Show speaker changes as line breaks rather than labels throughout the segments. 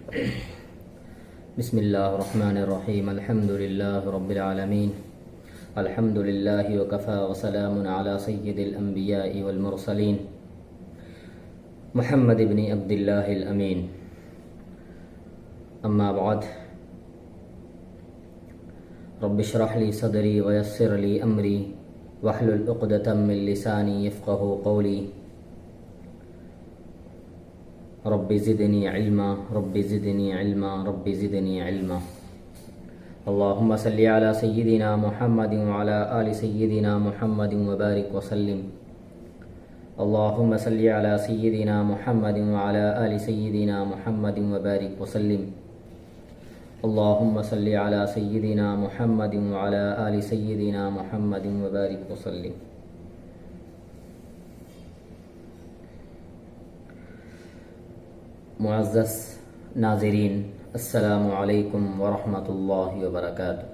بسم اللہ الرحمن الرحیم الحمد للہ رب العالمین الحمد للہ وکفی وسلام علی سید الانبیاء والمرسلین محمد بن عبد اللہ الامین اما بعد رب اشرح لی صدری ویسر لی امری واحلل عقدۃ من لسانی یفقہوا قولی رب زدنی علما رب زدنی علما رب زدنی علما اللہم صلی علی سیدنا محمد وعلی آل سیدنا محمد وبارک وسلم اللہم صلی علی سیدنا محمد وعلی آل سیدنا محمد وبارک وسلم اللہم صلی علی سیدنا محمد وعلی آل سیدنا محمد وبارک وسلم. معزز ناظرین، السلام علیکم ورحمۃ اللہ وبرکاتہ.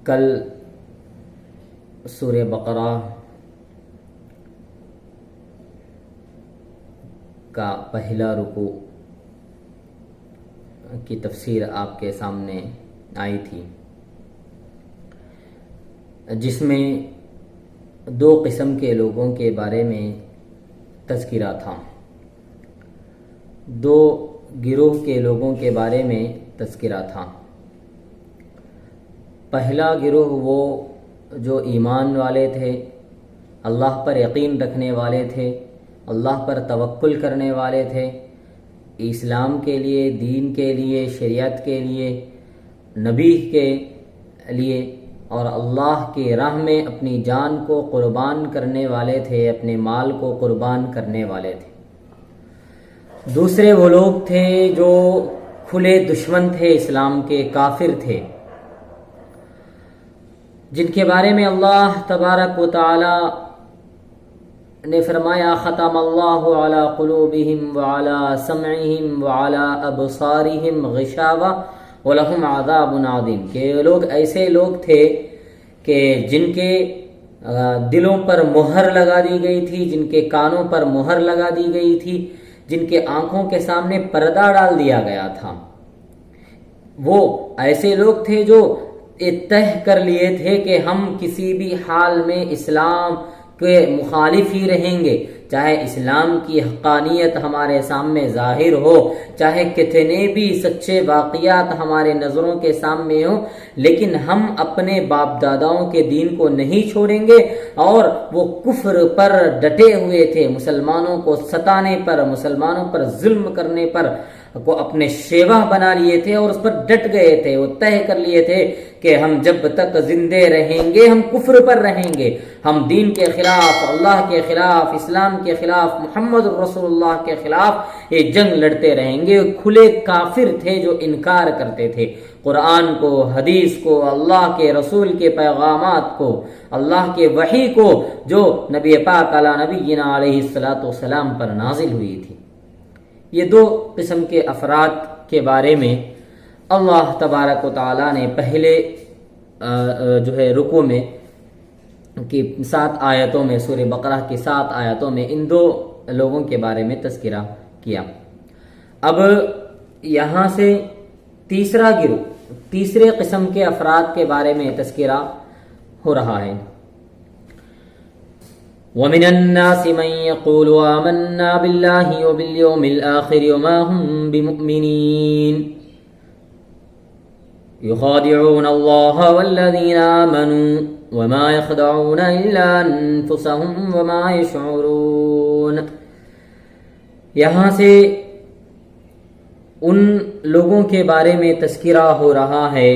کل سورہ بقرہ کا پہلا رکوع کی تفسیر آپ کے سامنے آئی تھی، جس میں دو قسم کے لوگوں کے بارے میں تذکرہ تھا، دو گروہ کے لوگوں کے بارے میں تذکرہ تھا. پہلا گروہ وہ جو ایمان والے تھے، اللہ پر یقین رکھنے والے تھے، اللہ پر توکل کرنے والے تھے، اسلام کے لیے، دین کے لیے، شریعت کے لیے، نبی کے لیے اور اللہ کی راہ میں اپنی جان کو قربان کرنے والے تھے، اپنے مال کو قربان کرنے والے تھے. دوسرے وہ لوگ تھے جو کھلے دشمن تھے، اسلام کے کافر تھے، جن کے بارے میں اللہ تبارک و تعالی نے فرمایا ختم اللہ علی قلوبہم وعلی سمعہم وعلی ابصارہم غشاوہ وَلَهُمْ عَذَابٌ عَظِيمٌ، کہ لوگ ایسے لوگ تھے کہ جن کے دلوں پر مہر لگا دی گئی تھی، جن کے کانوں پر مہر لگا دی گئی تھی، جن کے آنکھوں کے سامنے پردہ ڈال دیا گیا تھا. وہ ایسے لوگ تھے جو طے کر لیے تھے کہ ہم کسی بھی حال میں اسلام کے مخالف ہی رہیں گے، چاہے اسلام کی حقانیت ہمارے سامنے ظاہر ہو، چاہے کتنے بھی سچے واقعات ہمارے نظروں کے سامنے ہوں، لیکن ہم اپنے باپ داداؤں کے دین کو نہیں چھوڑیں گے. اور وہ کفر پر ڈٹے ہوئے تھے، مسلمانوں کو ستانے پر، مسلمانوں پر ظلم کرنے پر کو اپنے شیوہ بنا لیے تھے اور اس پر ڈٹ گئے تھے. وہ طے کر لیے تھے کہ ہم جب تک زندے رہیں گے ہم کفر پر رہیں گے، ہم دین کے خلاف، اللہ کے خلاف، اسلام کے خلاف، محمد رسول اللہ کے خلاف یہ جنگ لڑتے رہیں گے. کھلے کافر تھے جو انکار کرتے تھے قرآن کو، حدیث کو، اللہ کے رسول کے پیغامات کو، اللہ کے وحی کو جو نبی پاک علی نبینا علیہ الصلوۃ والسلام پر نازل ہوئی تھی. یہ دو قسم کے افراد کے بارے میں اللہ تبارک و تعالیٰ نے پہلے رکوع میں کی 7 آیتوں میں، سورہ بقرہ کی 7 آیتوں میں ان دو لوگوں کے بارے میں تذکرہ کیا. اب یہاں سے تیسرا گروہ، تیسرے قسم کے افراد کے بارے میں تذکرہ ہو رہا ہے. وَمِنَ النَّاسِ مَن يَقُولُ آمَنَّا بِاللَّهِ وَبِالْيَوْمِ الْآخِرِ وَمَا هُم بِمُؤْمِنِينَ يُخَادِعُونَ اللَّهَ وَالَّذِينَ آمَنُوا وَمَا يَخْدَعُونَ إِلَّا أَنفُسَهُمْ وَمَا يَشْعُرُونَ. یہاں سے ان لوگوں کے بارے میں تذکرہ ہو رہا ہے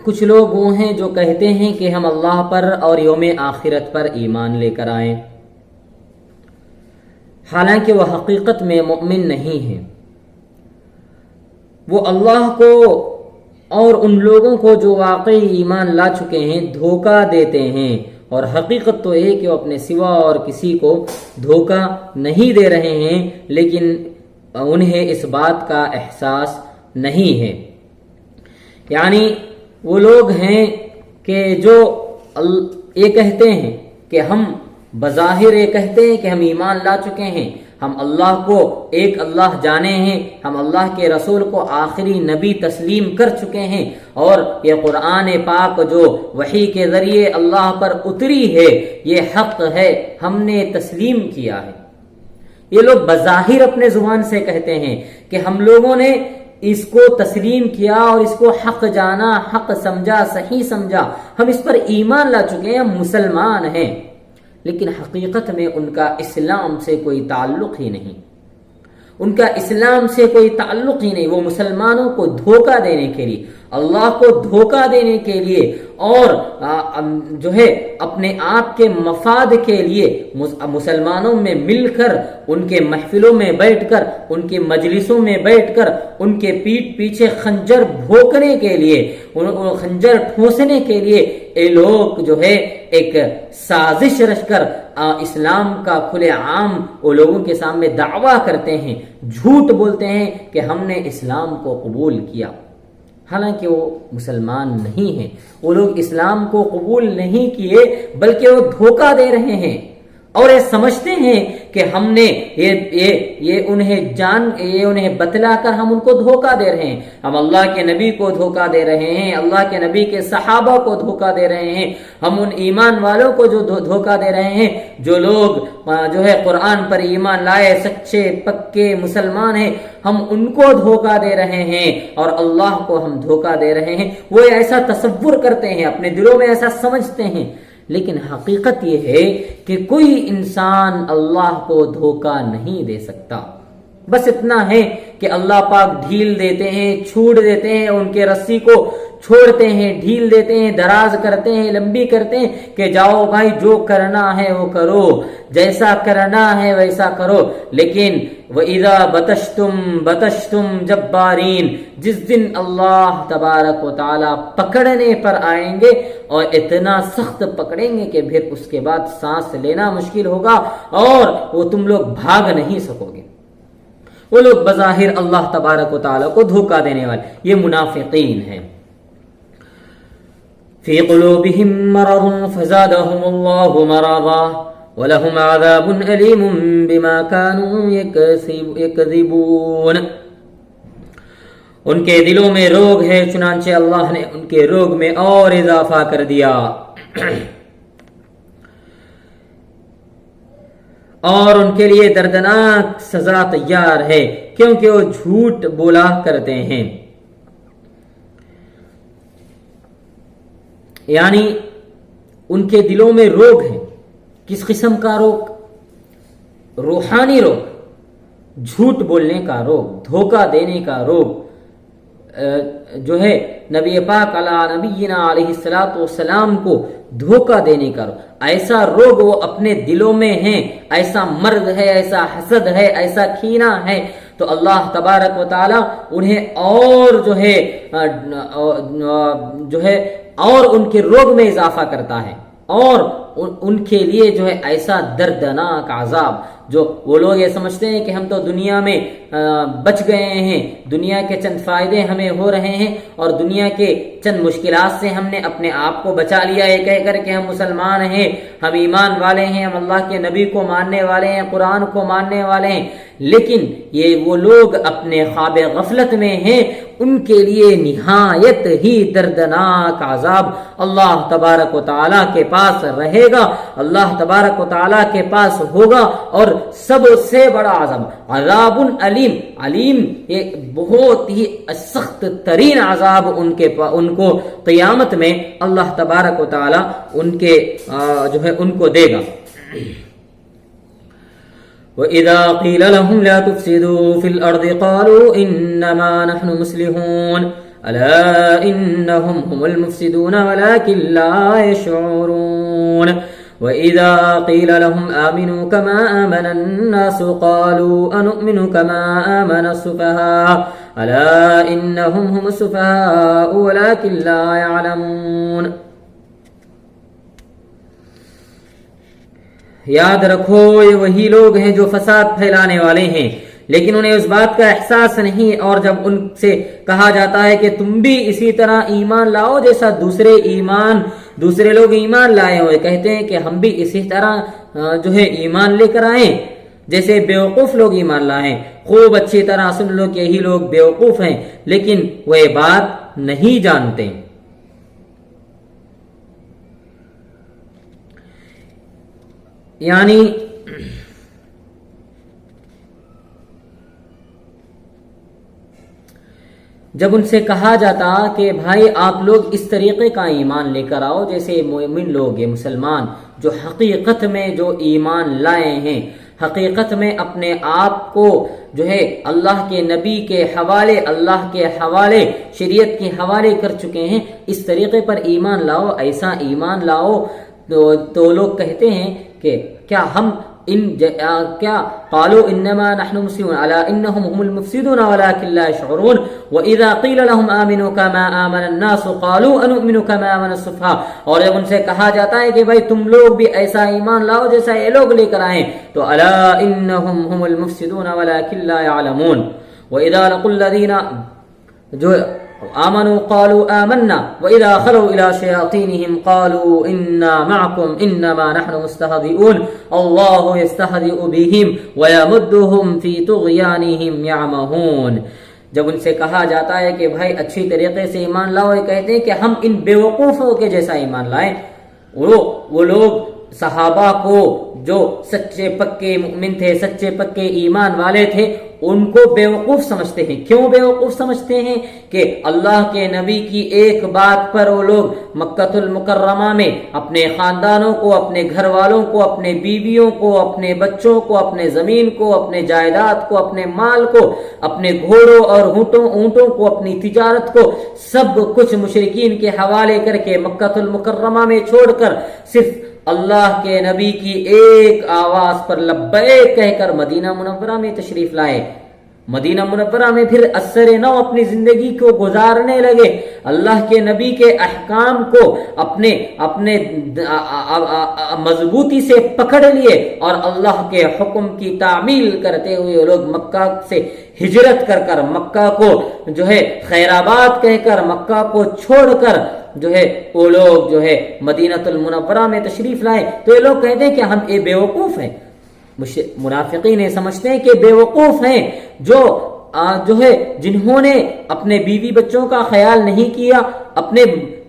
کچھ لوگ وہ ہیں جو کہتے ہیں کہ ہم اللہ پر اور یوم آخرت پر ایمان لے کر آئیں، حالانکہ وہ حقیقت میں مومن نہیں ہیں. وہ اللہ کو اور ان لوگوں کو جو واقعی ایمان لا چکے ہیں دھوکہ دیتے ہیں، اور حقیقت تو یہ کہ وہ اپنے سوا اور کسی کو دھوکہ نہیں دے رہے ہیں، لیکن انہیں اس بات کا احساس نہیں ہے. یعنی وہ لوگ ہیں کہ جو یہ کہتے ہیں کہ ہم بظاہر یہ کہتے ہیں کہ ہم ایمان لا چکے ہیں، ہم اللہ کو ایک اللہ جانے ہیں، ہم اللہ کے رسول کو آخری نبی تسلیم کر چکے ہیں، اور یہ قرآن پاک جو وحی کے ذریعے اللہ پر اتری ہے یہ حق ہے، ہم نے تسلیم کیا ہے۔ یہ لوگ بظاہر اپنے زبان سے کہتے ہیں کہ ہم لوگوں نے اس کو تسلیم کیا اور اس کو حق جانا، حق سمجھا، صحیح سمجھا، ہم اس پر ایمان لا چکے ہیں، ہم مسلمان ہیں، لیکن حقیقت میں ان کا اسلام سے کوئی تعلق ہی نہیں، ان کا اسلام سے کوئی تعلق ہی نہیں۔ وہ مسلمانوں کو دھوکہ دینے کے لیے، اللہ کو دھوکہ دینے کے لیے اور جو ہے اپنے آپ کے مفاد کے لیے مسلمانوں میں مل کر، ان کے محفلوں میں بیٹھ کر، ان کی مجلسوں میں بیٹھ کر، ان کے پیٹھ پیچھے خنجر بھونکنے کے لیے، خنجر ٹھونسنے کے لیے یہ لوگ جو ہے ایک سازش رچ کر اسلام کا کھلے عام وہ لوگوں کے سامنے دعویٰ کرتے ہیں، جھوٹ بولتے ہیں کہ ہم نے اسلام کو قبول کیا، حالانکہ وہ مسلمان نہیں ہیں۔ وہ لوگ اسلام کو قبول نہیں کیے بلکہ وہ دھوکہ دے رہے ہیں، اور یہ سمجھتے ہیں کہ ہم نے یہ انہیں بتلا کر ہم ان کو دھوکہ دے رہے ہیں، ہم اللہ کے نبی کو دھوکہ دے رہے ہیں، اللہ کے نبی کے صحابہ کو دھوکہ دے رہے ہیں، ہم ان ایمان والوں کو جو دھوکہ دے رہے ہیں جو لوگ جو ہے قرآن پر ایمان لائے، سچے پکے مسلمان ہیں، ہم ان کو دھوکہ دے رہے ہیں اور اللہ کو ہم دھوکہ دے رہے ہیں۔ وہ ایسا تصور کرتے ہیں، اپنے دلوں میں ایسا سمجھتے ہیں، لیکن حقیقت یہ ہے کہ کوئی انسان اللہ کو دھوکہ نہیں دے سکتا۔ بس اتنا ہے کہ اللہ پاک ڈھیل دیتے ہیں، چھوڑ دیتے ہیں، ان کے رسی کو چھوڑتے ہیں، ڈھیل دیتے ہیں، دراز کرتے ہیں، لمبی کرتے ہیں کہ جاؤ بھائی جو کرنا ہے وہ کرو، جیسا کرنا ہے ویسا کرو۔ لیکن وَإِذَا بَطَشْتُمْ جَبَّارِينَ، جس دن اللہ تبارک و تعالی پکڑنے پر آئیں گے اور اتنا سخت پکڑیں گے کہ پھر اس کے بعد سانس لینا مشکل ہوگا اور وہ تم لوگ بھاگ نہیں سکو گے۔ وہ لوگ بظاہر اللہ تبارک و تعالی کو دھوکہ دینے والے یہ منافقین ہیں۔ فی قلوبہم مرض فزادہم اللہ مرضا وَلَهُمْ عَذَابٌ أَلِيمٌ بِمَا كَانُوا يَكْذِبُونَ، ان کے دلوں میں روگ ہے، چنانچہ اللہ نے ان کے روگ میں اور اضافہ کر دیا، اور ان کے لیے دردناک سزا تیار ہے کیونکہ وہ جھوٹ بولا کرتے ہیں۔ یعنی ان کے دلوں میں روگ ہے، کس قسم کا روگ؟ روحانی روگ، جھوٹ بولنے کا روگ، دھوکہ دینے کا روگ، جو ہے نبی پاک علیہ نبینا علیہ الصلوۃ والسلام کو دھوکہ دینے کا روگ، ایسا روگ وہ اپنے دلوں میں ہے، ایسا مرض ہے، ایسا حسد ہے، ایسا کینہ ہے، تو اللہ تبارک و تعالی انہیں اور جو ہے اور ان کے روگ میں اضافہ کرتا ہے، اور ان کے لیے جو ہے ایسا دردناک عذاب، جو وہ لوگ یہ سمجھتے ہیں کہ ہم تو دنیا میں بچ گئے ہیں، دنیا کے چند فائدے ہمیں ہو رہے ہیں اور دنیا کے چند مشکلات سے ہم نے اپنے آپ کو بچا لیا ہے کہہ کر کہ ہم مسلمان ہیں، ہم ایمان والے ہیں، ہم اللہ کے نبی کو ماننے والے ہیں، قرآن کو ماننے والے ہیں، لیکن یہ وہ لوگ اپنے خواب غفلت میں ہیں، ان کے لیے نہایت ہی دردناک عذاب اللہ تبارک و تعالیٰ کے پاس رہے گا، اللہ تبارک و تعالیٰ کے پاس ہوگا، اور سب سے بڑا عذاب علیم، علیم یہ بہت ہی سخت ترین عذاب ان کو قیامت میں اللہ تبارک و تعالیٰ ان کو دے گا۔ وَإِذَا قِيلَ لَهُمْ لَا تُفْسِدُوا فِي الْأَرْضِ قَالُوا إِنَّمَا نَحْنُ مُصْلِحُونَ أَلَا إِنَّهُمْ هُمُ الْمُفْسِدُونَ وَلَكِنْ لَا يَشْعُرُونَ وَإِذَا قِيلَ لَهُمْ آمِنُوا كَمَا آمَنَ النَّاسُ قَالُوا أَنُؤْمِنُ كَمَا آمَنَ السُّفَهَاءُ أَلَا إِنَّهُمْ هُمُ السُّفَهَاءُ وَلَكِنْ لَا يَعْلَمُونَ۔ یاد رکھو یہ وہی لوگ ہیں جو فساد پھیلانے والے ہیں، لیکن انہیں اس بات کا احساس نہیں، اور جب ان سے کہا جاتا ہے کہ تم بھی اسی طرح ایمان لاؤ جیسا دوسرے لوگ ایمان لائے ہوئے، کہتے ہیں کہ ہم بھی اسی طرح ایمان لے کر آئیں جیسے بیوقوف لوگ ایمان لائیں۔ خوب اچھی طرح سن لو کہ یہی لوگ بیوقوف ہیں، لیکن وہ یہ بات نہیں جانتے۔ یعنی جب ان سے کہا جاتا کہ بھائی آپ لوگ اس طریقے کا ایمان لے کر آؤ جیسے مومن لوگ، یہ مسلمان جو حقیقت میں جو ایمان لائے ہیں، حقیقت میں اپنے آپ کو اللہ کے نبی کے حوالے، اللہ کے حوالے، شریعت کے حوالے کر چکے ہیں، اس طریقے پر ایمان لاؤ، ایسا ایمان لاؤ۔ تو لوگ کہتے ہیں کہ کیا ہم کیا قالوا انما نحن مسلمون الا انهم هم المفسدون ولكن لا يشعرون واذا قيل لهم امنوا كما امن الناس قالوا انؤمن كما امن السفهاء، اور جب ان سے کہا جاتا ہے کہ بھائی تم لوگ بھی ایسا ایمان لاؤ جیسا یہ لوگ لے کر آئیں، تو الا انهم هم المفسدون ولكن لا يعلمون واذا لقوا الذين آمنوا قالوا آمنا وإذا خلوا إلى شياطينهم قالوا إنا معكم إنما نحن مستهزئون الله يستهزئ بهم ويمدهم في طغيانهم يعمهون۔ جب ان سے کہا جاتا ہے کہ بھائی اچھی طریقے سے ایمان لاؤ، یہ کہتے ہیں کہ ہم ان بیوقوفوں کے جیسا ایمان لائیں۔ وہ لوگ صحابہ کو جو سچے پکے مؤمن تھے، سچے پکے ایمان والے تھے، ان کو بیوقوف سمجھتے ہیں۔ کیوں بیوقوف سمجھتے ہیں؟ کہ اللہ کے نبی کی ایک بات پر وہ لوگ مکہ المکرمہ میں اپنے خاندانوں کو، اپنے گھر والوں کو، اپنے بیویوں کو، اپنے بچوں کو، اپنے زمین کو، اپنے جائیداد کو، اپنے مال کو، اپنے گھوڑوں اور اونٹوں کو، اپنی تجارت کو، سب کچھ مشرکین کے حوالے کر کے مکہ المکرمہ میں چھوڑ کر صرف اللہ کے نبی کی ایک آواز پر لبیک کہہ کر مدینہ منورہ میں تشریف لائے۔ مدینہ منورہ میں پھر اثر نو اپنی زندگی کو گزارنے لگے، اللہ کے نبی کے احکام کو اپنے مضبوطی سے پکڑ لیے، اور اللہ کے حکم کی تعمیل کرتے ہوئے لوگ مکہ سے ہجرت کر مکہ کو خیر آباد کہہ کر، مکہ کو چھوڑ کر وہ لوگ مدینہ المنورہ میں تشریف لائے۔ تو یہ لوگ کہتے ہیں کہ ہم یہ بیوقوف ہیں۔ منافقین سمجھتے ہیں کہ بیوقوف ہیں جنہوں نے اپنے بیوی بچوں کا خیال نہیں کیا، اپنے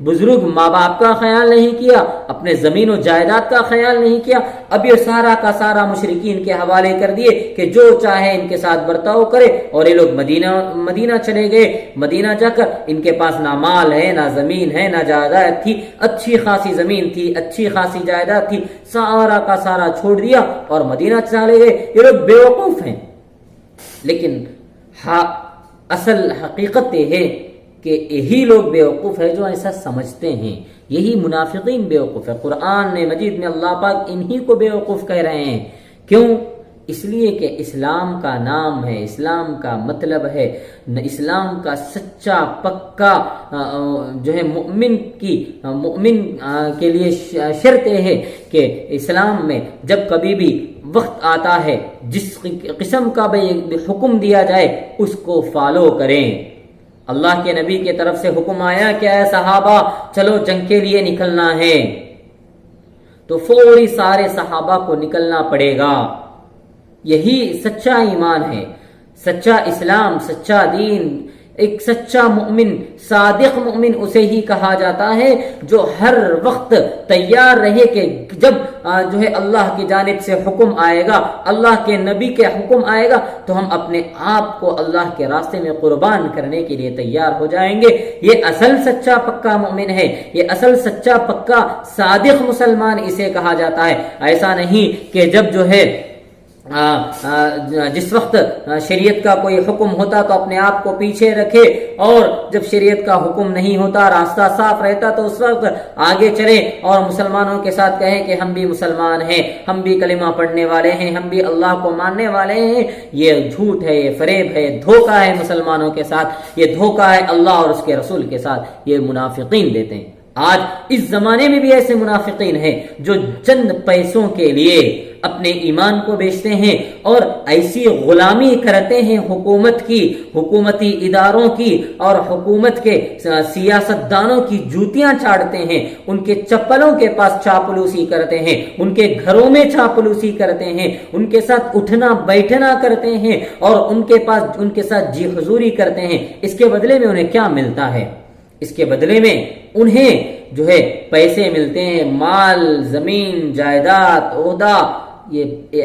بزرگ ماں باپ کا خیال نہیں کیا، اپنے زمین و جائیداد کا خیال نہیں کیا۔ اب یہ سارا کا سارا مشرکین کے حوالے کر دیے کہ جو چاہے ان کے ساتھ برتاؤ کرے، اور یہ لوگ مدینہ چلے گئے۔ مدینہ جا کر ان کے پاس نہ مال ہے، نہ زمین ہے، نہ جائیداد تھی، اچھی خاصی زمین تھی، اچھی خاصی جائیداد تھی، سارا کا سارا چھوڑ دیا اور مدینہ چلے گئے۔ یہ لوگ بیوقوف ہیں، لیکن اصل حقیقت یہ ہے کہ یہی لوگ بیوقوف ہے جو ایسا سمجھتے ہیں۔ یہی منافقین بیوقوف ہے۔ قرآن مجید میں اللہ پاک انہی کو بیوقوف کہہ رہے ہیں۔ کیوں؟ اس لیے کہ اسلام کا نام ہے، اسلام کا مطلب ہے، اسلام کا سچا پکا مومن کے لیے شرط ہے کہ اسلام میں جب کبھی بھی وقت آتا ہے، جس قسم کا بھی حکم دیا جائے اس کو فالو کریں۔ اللہ کے نبی کی طرف سے حکم آیا کہ اے صحابہ چلو جنگ کے لیے نکلنا ہے، تو فوری سارے صحابہ کو نکلنا پڑے گا۔ یہی سچا ایمان ہے، سچا اسلام، سچا دین۔ ایک سچا مومن، صادق مومن اسے ہی کہا جاتا ہے جو ہر وقت تیار رہے کہ جب اللہ کی جانب سے حکم آئے گا، اللہ کے نبی کے حکم آئے گا، تو ہم اپنے آپ کو اللہ کے راستے میں قربان کرنے کے لیے تیار ہو جائیں گے۔ یہ اصل سچا پکا مومن ہے، یہ اصل سچا پکا صادق مسلمان اسے کہا جاتا ہے۔ ایسا نہیں کہ جب جس وقت شریعت کا کوئی حکم ہوتا تو اپنے آپ کو پیچھے رکھے، اور جب شریعت کا حکم نہیں ہوتا، راستہ صاف رہتا تو اس وقت آگے چلے اور مسلمانوں کے ساتھ کہیں کہ ہم بھی مسلمان ہیں، ہم بھی کلمہ پڑھنے والے ہیں، ہم بھی اللہ کو ماننے والے ہیں۔ یہ جھوٹ ہے، یہ فریب ہے، دھوکہ ہے مسلمانوں کے ساتھ، یہ دھوکہ ہے اللہ اور اس کے رسول کے ساتھ، یہ منافقین دیتے ہیں۔ آج اس زمانے میں بھی ایسے منافقین ہیں جو چند پیسوں کے لیے اپنے ایمان کو بیچتے ہیں اور ایسی غلامی کرتے ہیں حکومت کی، حکومتی اداروں کی اور حکومت کے سیاستدانوں کی جوتیاں چاڑتے ہیں، ان کے چپلوں کے پاس چاپلوسی کرتے ہیں، ان کے گھروں میں چاپلوسی کرتے ہیں، ان کے ساتھ اٹھنا بیٹھنا کرتے ہیں اور ان کے ساتھ جی حضوری کرتے ہیں۔ اس کے بدلے میں انہیں کیا ملتا ہے؟ اس کے بدلے میں انہیں جو ہے پیسے ملتے ہیں، مال، زمین، جائیداد، عہدہ۔ یہ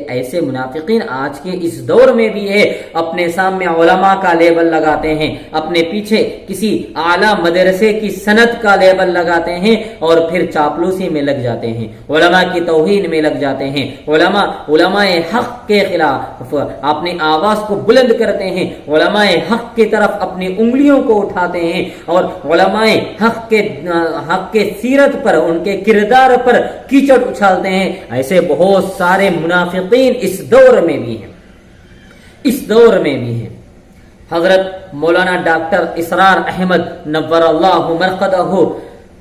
ایسے منافقین آج کے اس دور میں بھی ہے، اپنے سامنے علماء کا لیبل لگاتے ہیں، اپنے پیچھے کسی اعلیٰ مدرسے کی سند کا لیبل لگاتے ہیں اور پھر چاپلوسی میں لگ جاتے ہیں، علماء کی توہین میں لگ جاتے ہیں، علماء حق کے خلاف اپنی آواز کو بلند کرتے ہیں، علماء حق کی طرف اپنی انگلیوں کو اٹھاتے ہیں اور علماء حق کے سیرت پر، ان کے کردار پر کیچڑ اچھالتے ہیں۔ ایسے بہت سارے منافقین اس دور میں بھی ہیں۔ حضرت مولانا ڈاکٹر اسرار احمد نور اللہ مرقدہ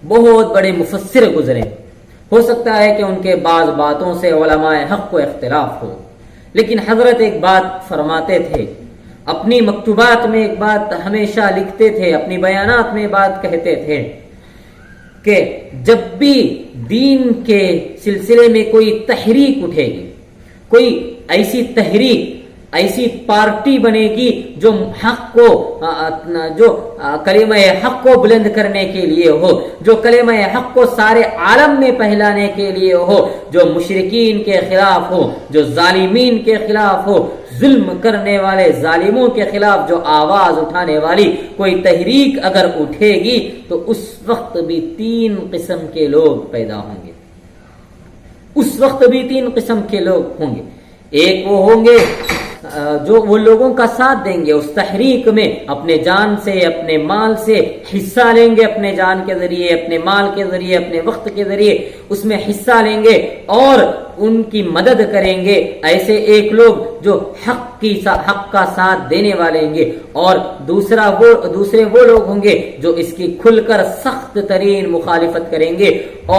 بہت بڑے مفسر گزرے، ہو سکتا ہے کہ ان کے بعض باتوں سے علماء حق کو اختلاف ہو، لیکن حضرت ایک بات فرماتے تھے، اپنی مکتوبات میں ایک بات ہمیشہ لکھتے تھے، اپنی بیانات میں بات کہتے تھے کہ جب بھی دین کے سلسلے میں کوئی تحریک اٹھے گی، کوئی ایسی تحریک، ایسی پارٹی بنے گی جو کلمہ حق کو بلند کرنے کے لیے ہو، جو کلمہ حق کو سارے عالم میں پھیلانے کے لیے ہو، جو مشرکین کے خلاف ہو، جو ظالمین کے خلاف ہو، ظلم کرنے والے ظالموں کے خلاف جو آواز اٹھانے والی کوئی تحریک اگر اٹھے گی تو اس وقت بھی 3 قسم کے لوگ پیدا ہوں گے۔ اس وقت بھی 3 قسم کے لوگ ہوں گے۔ ایک وہ ہوں گے جو وہ لوگوں کا ساتھ دیں گے اس تحریک میں، اپنے جان سے، اپنے مال سے حصہ لیں گے، اپنے جان کے ذریعے، اپنے مال کے ذریعے، اپنے وقت کے ذریعے اس میں حصہ لیں گے اور ان کی مدد کریں گے۔ ایسے ایک لوگ جو حق کا ساتھ دینے والے ہوں گے، اور دوسرے وہ لوگ ہوں گے جو اس کی کھل کر سخت ترین مخالفت کریں گے،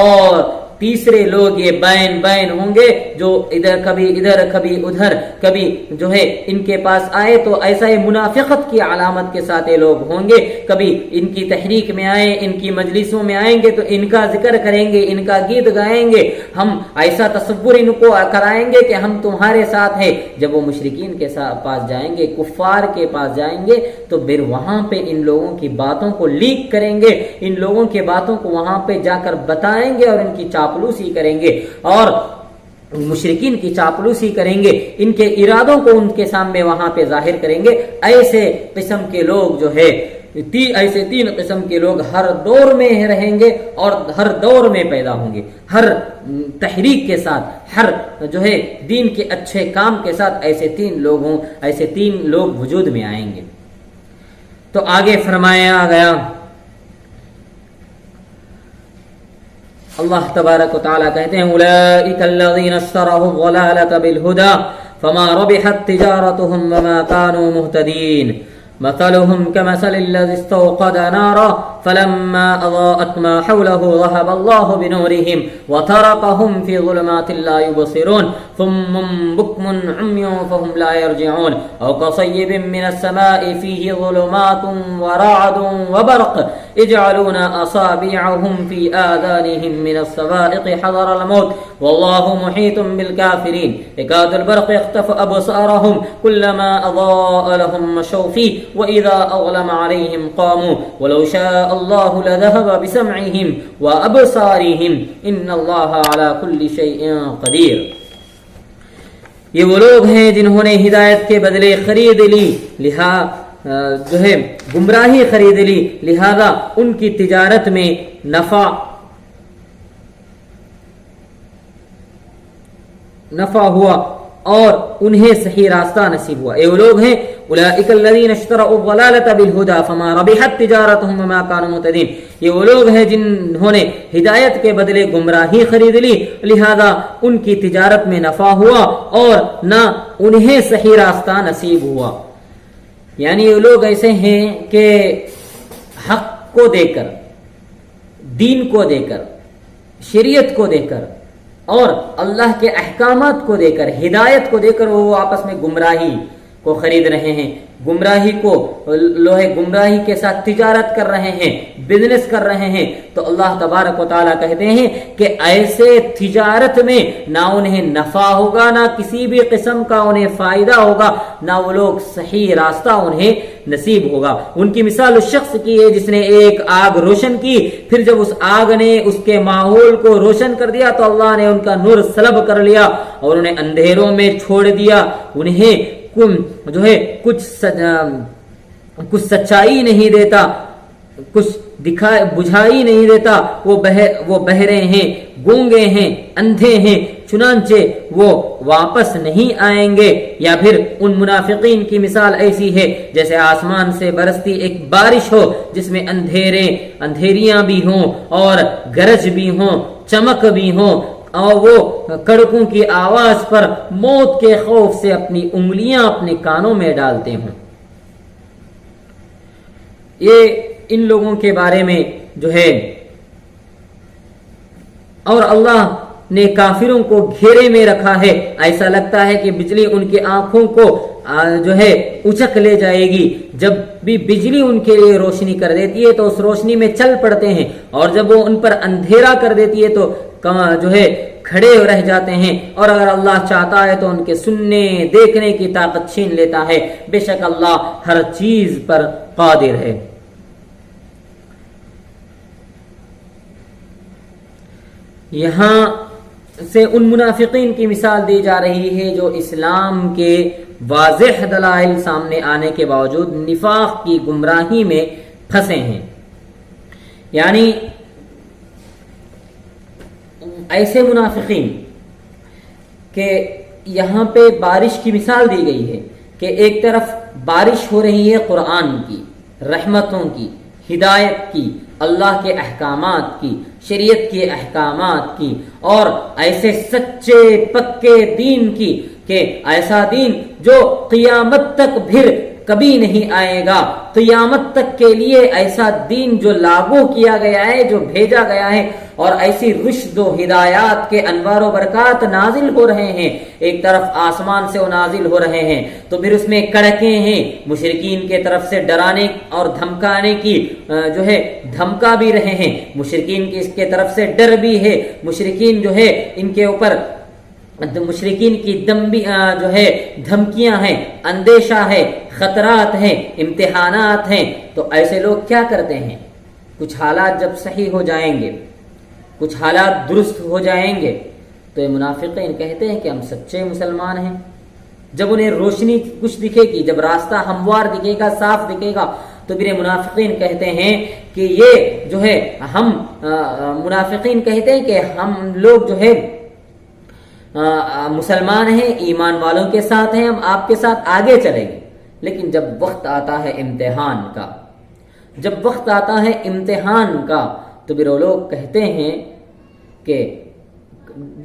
اور تیسرے لوگ یہ بین ہوں گے جو کبھی ادھر کبھی ادھر، کبھی جو ہے ان کے پاس آئے تو ایسا ہی منافقت کی علامت کے ساتھ یہ لوگ ہوں گے، کبھی ان کی تحریک میں آئے، ان کی مجلسوں میں آئیں گے تو ان کا ذکر کریں گے، ان کا گیت گائیں گے، ہم ایسا تصور ان کو کرائیں گے کہ ہم تمہارے ساتھ ہیں۔ جب وہ مشرکین کے پاس جائیں گے، کفار کے پاس جائیں گے تو پھر وہاں پہ ان لوگوں کی باتوں کو لیک کریں گے، ان لوگوں کی باتوں کو وہاں پہ جا کر بتائیں گے اور ان کی چاپلوسی کریں گے اور مشرکین کی چاپلوسی کریں گے، ان کے ارادوں کو ان کے سامنے وہاں پہ ظاہر کریں گے۔ ایسے قسم کے لوگ جو ہے، ایسے 3 قسم کے لوگ ہر دور میں رہیں گے اور ہر دور میں پیدا ہوں گے، ہر تحریک کے ساتھ، ہر جو ہے دین کے اچھے کام کے ساتھ ایسے 3 لوگ وجود میں آئیں گے۔ تو آگے فرمایا گیا، اللہ تبارک و تعالیٰ کہتے ہیں اولئک الذین اشتروا الضلالۃ بالہدی فما ربحت تجارتهم وما كانوا مهتدین مثلهم كمثل الذي استوقد نارا فلما أضاءت ما حوله ذهب الله بنورهم وتركهم في ظلمات لا يبصرون ثم بكم عمي فهم لا يرجعون أو كصيب من السماء فيه ظلمات ورعد وبرق يجعلون أصابعهم في آذانهم من الصواعق حذر الموت والله محيط بالكافرين يكاد البرق يخطف أبصارهم كلما أضاء لهم مشوا فيه وإذا أظلم عليهم قاموا ولو شاء الله لذهب بسمعهم وأبصارهم إن الله على كل شيء قدير۔ یہ وہ لوگ ہیں جنہوں نے ہدایت کے بدلے خرید لی، جو ہے گمراہی خرید لی، لہذا ان کی تجارت میں نفع ہوا اور انہیں صحیح راستہ نصیب ہوا۔ یہ وہ لوگ ہیں اولئک الذین اشتروا الضلالۃ بالہدی فما ربحت تجارتهم وما كانوا مهتدین، یہ وہ لوگ ہیں جنہوں نے ہدایت کے بدلے گمراہی خرید لی، لہذا ان کی تجارت میں نفع ہوا اور نہ انہیں صحیح راستہ نصیب ہوا۔ یعنی یہ لوگ ایسے ہیں کہ حق کو دے کر، دین کو دے کر، شریعت کو دے کر اور اللہ کے احکامات کو دے کر، ہدایت کو دے کر وہ آپس میں گمراہی کو خرید رہے ہیں، گمراہی کو گمراہی کے ساتھ تجارت کر رہے ہیں، بزنس کر رہے ہیں، تو اللہ تبارک و تعالیٰ کہتے ہیں کہ ایسے تجارت میں نہ انہیں نفع ہوگا، نہ کسی بھی قسم کا انہیں فائدہ ہوگا، نہ وہ لوگ صحیح راستہ انہیں نصیب ہوگا۔ ان کی مثال اس شخص کی ہے جس نے ایک آگ روشن کی، پھر جب اس آگ نے اس کے ماحول کو روشن کر دیا تو اللہ نے ان کا نور سلب کر لیا اور انہیں اندھیروں میں چھوڑ دیا، انہیں جو ہے کچھ سچائی نہیں دیتا، کچھ بجھائی نہیں دیتا، وہ بہرے ہیں، گونگے ہیں، اندھے ہیں، چنانچہ وہ واپس نہیں آئیں گے۔ یا پھر ان منافقین کی مثال ایسی ہے جیسے آسمان سے برستی ایک بارش ہو جس میں اندھیریاں بھی ہوں اور گرج بھی ہوں، چمک بھی ہوں، اور وہ کڑکوں کی آواز پر موت کے خوف سے اپنی انگلیاں اپنے کانوں میں ڈالتے ہوں۔ یہ ان لوگوں کے بارے میں جو ہے، اور اللہ نے کافروں کو گھیرے میں رکھا ہے، ایسا لگتا ہے کہ بجلی ان کی آنکھوں کو جو ہے اچک لے جائے گی۔ جب بھی بجلی ان کے لیے روشنی کر دیتی ہے تو اس روشنی میں چل پڑتے ہیں، اور جب وہ ان پر اندھیرا کر دیتی ہے تو جو ہے کھڑے رہ جاتے ہیں، اور اگر اللہ چاہتا ہے تو ان کے سننے دیکھنے کی طاقت چھین لیتا ہے۔ بے شک اللہ ہر چیز پر قادر ہے۔ یہاں سے ان منافقین کی مثال دی جا رہی ہے جو اسلام کے واضح دلائل سامنے آنے کے باوجود نفاق کی گمراہی میں پھنسے ہیں۔ یعنی ایسے منافقین کہ یہاں پہ بارش کی مثال دی گئی ہے کہ ایک طرف بارش ہو رہی ہے قرآن کی، رحمتوں کی، ہدایت کی، اللہ کے احکامات کی، شریعت کے احکامات کی، اور ایسے سچے پکے دین کی کہ ایسا دین جو قیامت تک پھر کبھی نہیں آئے گا، قیامت تک کے لیے ایسا دین جو لاگو کیا گیا ہے، جو بھیجا گیا ہے، اور ایسی رشد و ہدایات کے انوار و برکات نازل ہو رہے ہیں، ایک طرف آسمان سے وہ نازل ہو رہے ہیں تو پھر اس میں کڑکیں ہیں، مشرکین کے طرف سے ڈرانے اور دھمکانے کی جو ہے دھمکا بھی رہے ہیں، مشرکین کی اس کے طرف سے ڈر بھی ہے، مشرکین جو ہے ان کے اوپر مشرکین کی جو ہے دھمکیاں ہیں، اندیشہ ہے، خطرات ہیں، امتحانات ہیں۔ تو ایسے لوگ کیا کرتے ہیں؟ کچھ حالات جب صحیح ہو جائیں گے، کچھ حالات درست ہو جائیں گے تو یہ منافقین کہتے ہیں کہ ہم سچے مسلمان ہیں۔ جب انہیں روشنی کچھ دکھے گی، جب راستہ ہموار دکھے گا، صاف دکھے گا، تو پھر منافقین کہتے ہیں کہ یہ جو ہے منافقین کہتے ہیں کہ ہم لوگ جو ہے مسلمان ہیں، ایمان والوں کے ساتھ ہیں، ہم آپ کے ساتھ آگے چلیں گے۔ لیکن جب وقت آتا ہے امتحان کا، جب وقت آتا ہے امتحان کا، تو پھر وہ لوگ کہتے ہیں کہ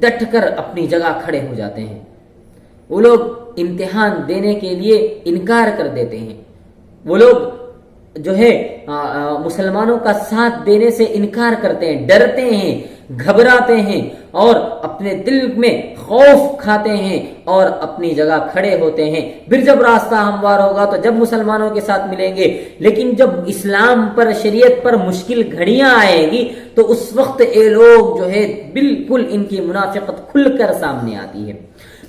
ڈٹ کر اپنی جگہ کھڑے ہو جاتے ہیں۔ وہ لوگ امتحان دینے کے لیے انکار کر دیتے ہیں، وہ لوگ جو ہے مسلمانوں کا ساتھ دینے سے انکار کرتے ہیں، ڈرتے ہیں، گھبراتے ہیں، اور اپنے دل میں خوف کھاتے ہیں اور اپنی جگہ کھڑے ہوتے ہیں۔ پھر جب راستہ ہموار ہوگا تو جب مسلمانوں کے ساتھ ملیں گے، لیکن جب اسلام پر، شریعت پر مشکل گھڑیاں آئے گی تو اس وقت یہ لوگ جو ہے بالکل ان کی منافقت کھل کر سامنے آتی ہے،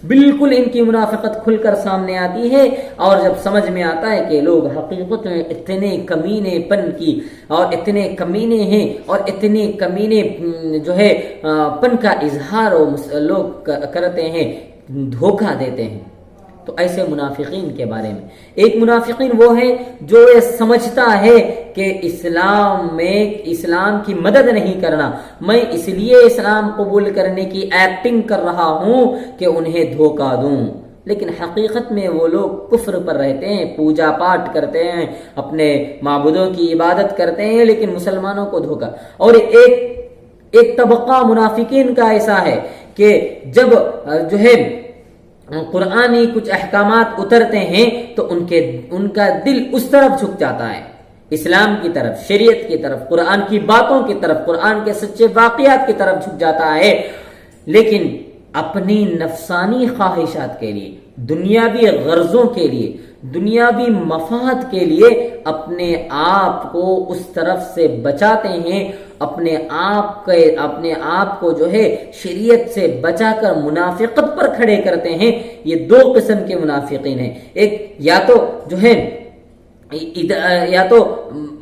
بالکل ان کی منافقت کھل کر سامنے آتی ہے۔ اور جب سمجھ میں آتا ہے کہ لوگ حقیقت میں اتنے کمینے پن کی اور اتنے کمینے ہیں اور اتنے کمینے جو ہے پن کا اظہار لوگ کرتے ہیں، دھوکہ دیتے ہیں، تو ایسے منافقین کے بارے میں ایک منافقین وہ ہے جو یہ سمجھتا ہے کہ اسلام کی مدد نہیں کرنا، میں اس لیے اسلام قبول کرنے کی ایکٹنگ کر رہا ہوں کہ انہیں دھوکہ دوں، لیکن حقیقت میں وہ لوگ کفر پر رہتے ہیں، پوجا پاٹ کرتے ہیں، اپنے معبودوں کی عبادت کرتے ہیں، لیکن مسلمانوں کو دھوکہ۔ اور ایک طبقہ منافقین کا ایسا ہے کہ جب جو ہے قرآنی کچھ احکامات اترتے ہیں تو ان کا دل اس طرف جھک جاتا ہے، اسلام کی طرف، شریعت کی طرف، قرآن کی باتوں کی طرف، قرآن کے سچے واقعات کی طرف جھک جاتا ہے، لیکن اپنی نفسانی خواہشات کے لیے، دنیاوی غرضوں کے لیے، دنیاوی مفاد کے لیے اپنے آپ کو اس طرف سے بچاتے ہیں، اپنے آپ کو جو ہے شریعت سے بچا کر منافقت پر کھڑے کرتے ہیں۔ یہ دو قسم کے منافقین ہیں۔ ایک یا تو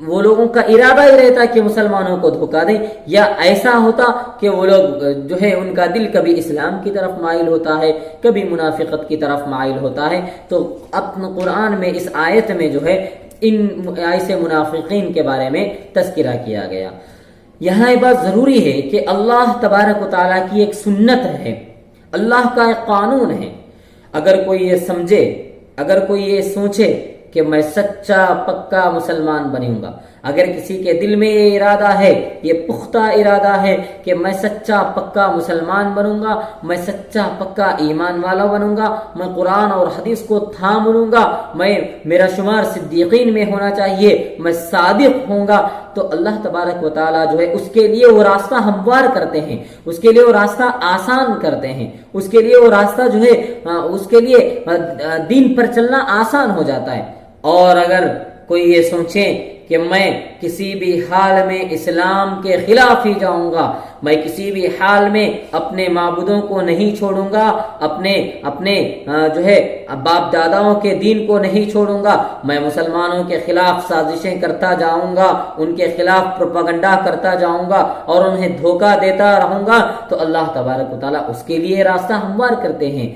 وہ لوگوں کا ارادہ ہی رہتا کہ مسلمانوں کو دھوکہ دیں، یا ایسا ہوتا کہ وہ لوگ جو ہے ان کا دل کبھی اسلام کی طرف مائل ہوتا ہے، کبھی منافقت کی طرف مائل ہوتا ہے۔ تو اپنے قرآن میں اس آیت میں جو ہے ان ایسے منافقین کے بارے میں تذکرہ کیا گیا۔ یہاں یہ بات ضروری ہے کہ اللہ تبارک و تعالیٰ کی ایک سنت ہے، اللہ کا ایک قانون ہے۔ اگر کوئی یہ سمجھے، اگر کوئی یہ سوچے کہ میں سچا پکا مسلمان بنوں گا، اگر کسی کے دل میں یہ ارادہ ہے، یہ پختہ ارادہ ہے کہ میں سچا پکا مسلمان بنوں گا، میں سچا پکا ایمان والا بنوں گا، میں قرآن اور حدیث کو تھام لوں گا، میرا شمار صدیقین میں ہونا چاہیے، میں صادق ہوں گا، تو اللہ تبارک و تعالیٰ جو ہے اس کے لیے وہ راستہ ہموار کرتے ہیں، اس کے لیے وہ راستہ آسان کرتے ہیں، اس کے لیے وہ راستہ جو ہے اس کے لیے دین پر چلنا آسان ہو جاتا ہے۔ اور اگر کوئی یہ سوچے کہ میں کسی بھی حال میں اسلام کے خلاف ہی جاؤں گا، میں کسی بھی حال میں اپنے معبودوں کو نہیں چھوڑوں گا، اپنے جو ہے باپ داداؤں کے دین کو نہیں چھوڑوں گا، میں مسلمانوں کے خلاف سازشیں کرتا جاؤں گا، ان کے خلاف پروپیگنڈا کرتا جاؤں گا اور انہیں دھوکہ دیتا رہوں گا، تو اللہ تبارک و تعالیٰ اس کے لیے راستہ ہموار کرتے ہیں۔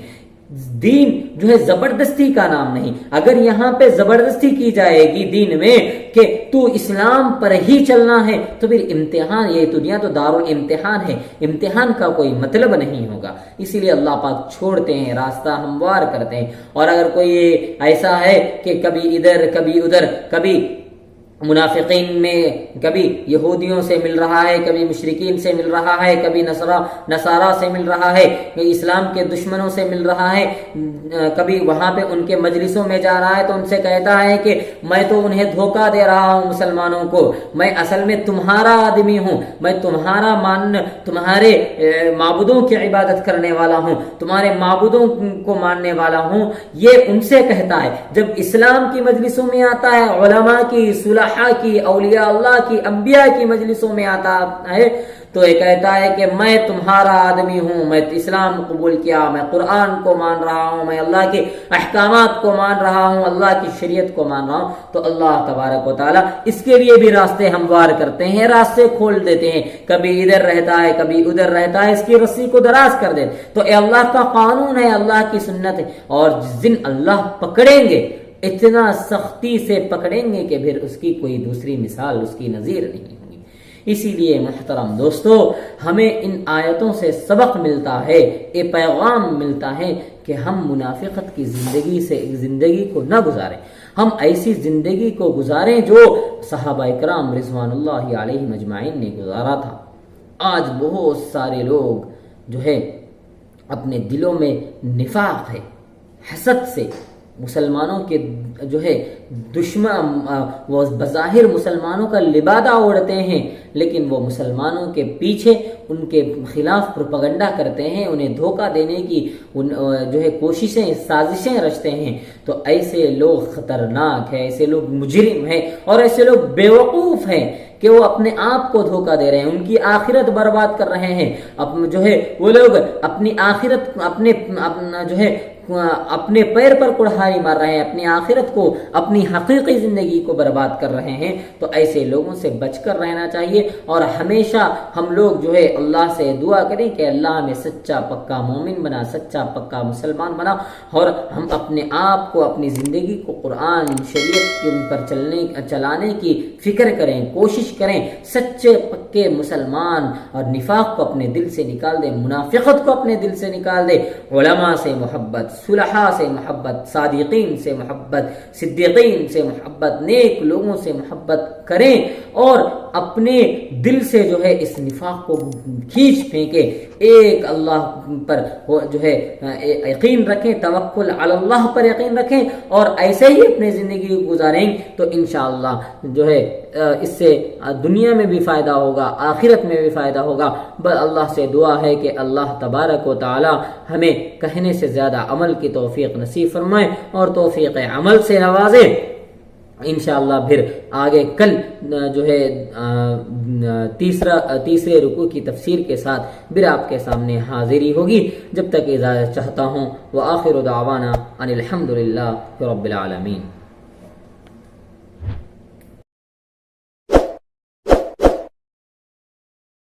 دین جو ہے زبردستی کا نام نہیں۔ اگر یہاں پہ زبردستی کی جائے گی دین میں کہ تو اسلام پر ہی چلنا ہے، تو پھر امتحان، یہ دنیا تو دارالامتحان ہے، امتحان کا کوئی مطلب نہیں ہوگا۔ اسی لیے اللہ پاک چھوڑتے ہیں، راستہ ہموار کرتے ہیں۔ اور اگر کوئی ایسا ہے کہ کبھی ادھر کبھی ادھر، کبھی منافقین میں کبھی یہودیوں سے مل رہا ہے، کبھی مشرکین سے مل رہا ہے، کبھی نصارہ سے مل رہا ہے، کبھی اسلام کے دشمنوں سے مل رہا ہے، کبھی وہاں پہ ان کے مجلسوں میں جا رہا ہے تو ان سے کہتا ہے کہ میں تو انہیں دھوکہ دے رہا ہوں مسلمانوں کو، میں اصل میں تمہارا آدمی ہوں، میں تمہارے معبودوں کی عبادت کرنے والا ہوں، تمہارے معبودوں کو ماننے والا ہوں، یہ ان سے کہتا ہے۔ جب اسلام کی مجلسوں میں آتا ہے، علماء کی، صلحاء کی، اولیاء اللہ کی، انبیاء کی مجلسوں میں آتا ہے، تو یہ کہتا ہے کہ میں تمہارا آدمی ہوں، میں اسلام قبول کیا، میں قرآن کو مان رہا ہوں، میں اللہ کے احکامات کو مان رہا ہوں، اللہ کی شریعت کو مان رہا ہوں۔ تو اللہ تبارک و تعالیٰ اس کے لیے بھی راستے ہموار کرتے ہیں، راستے کھول دیتے ہیں، کبھی ادھر رہتا ہے کبھی ادھر رہتا ہے، اس کی رسی کو دراز کر دیتے۔ تو یہ اللہ کا قانون ہے، اللہ کی سنت ہے، اور جس دن اللہ پکڑیں گے، اتنا سختی سے پکڑیں گے کہ پھر اس کی کوئی دوسری مثال، اس کی نظیر نہیں ہوگی۔ اسی لیے محترم دوستو، ہمیں ان آیتوں سے سبق ملتا ہے، یہ پیغام ملتا ہے کہ ہم منافقت کی زندگی کو نہ گزاریں، ہم ایسی زندگی کو گزاریں جو صحابہ کرام رضوان اللہ علیہم اجمعین نے گزارا تھا۔ آج بہت سارے لوگ جو ہے اپنے دلوں میں نفاق ہے، حسد سے مسلمانوں کے جو ہے دشمن، وہ بظاہر مسلمانوں کا لبادہ اوڑھتے ہیں، لیکن وہ مسلمانوں کے پیچھے ان کے خلاف پروپیگنڈا کرتے ہیں، انہیں دھوکہ دینے کی جو ہے کوششیں، سازشیں رچتے ہیں۔ تو ایسے لوگ خطرناک ہیں، ایسے لوگ مجرم ہیں، اور ایسے لوگ بیوقوف ہیں کہ وہ اپنے آپ کو دھوکہ دے رہے ہیں، ان کی آخرت برباد کر رہے ہیں۔ جو ہے وہ لوگ اپنی آخرت اپنے پیر پر کڑھائی مار رہے ہیں، اپنی آخرت کو، اپنی حقیقی زندگی کو برباد کر رہے ہیں۔ تو ایسے لوگوں سے بچ کر رہنا چاہیے، اور ہمیشہ ہم لوگ جو ہے اللہ سے دعا کریں کہ اللہ ہمیں سچا پکا مومن بنا، سچا پکا مسلمان بنا، اور ہم اپنے آپ کو، اپنی زندگی کو قرآن شریعت کے پر چلانے کی فکر کریں، کوشش کریں، سچے پکے مسلمان، اور نفاق کو اپنے دل سے نکال دیں، منافقت کو اپنے دل سے نکال دیں، علماء سے محبت، صلحاء سے محبت، صادقین سے محبت، صدیقین سے محبت، نیک لوگوں سے محبت کریں اور اپنے دل سے جو ہے اس نفاق کو کھینچ پھینکیں، ایک اللہ پر جو ہے یقین رکھیں، توکل علی اللہ پر یقین رکھیں اور ایسے ہی اپنی زندگی گزاریں تو انشاءاللہ جو ہے اس سے دنیا میں بھی فائدہ ہوگا، آخرت میں بھی فائدہ ہوگا۔ بس اللہ سے دعا ہے کہ اللہ تبارک و تعالی ہمیں کہنے سے زیادہ عمل کی توفیق نصیب فرمائے اور توفیق عمل سے نوازے۔ انشاءاللہ پھر آگے کل جو ہے تیسرے رکوع کی تفسیر کے ساتھ پھر آپ کے سامنے حاضری ہوگی۔ جب تک اجازت چاہتا ہوں وآخر دعوانا ان الحمدللہ رب العالمین۔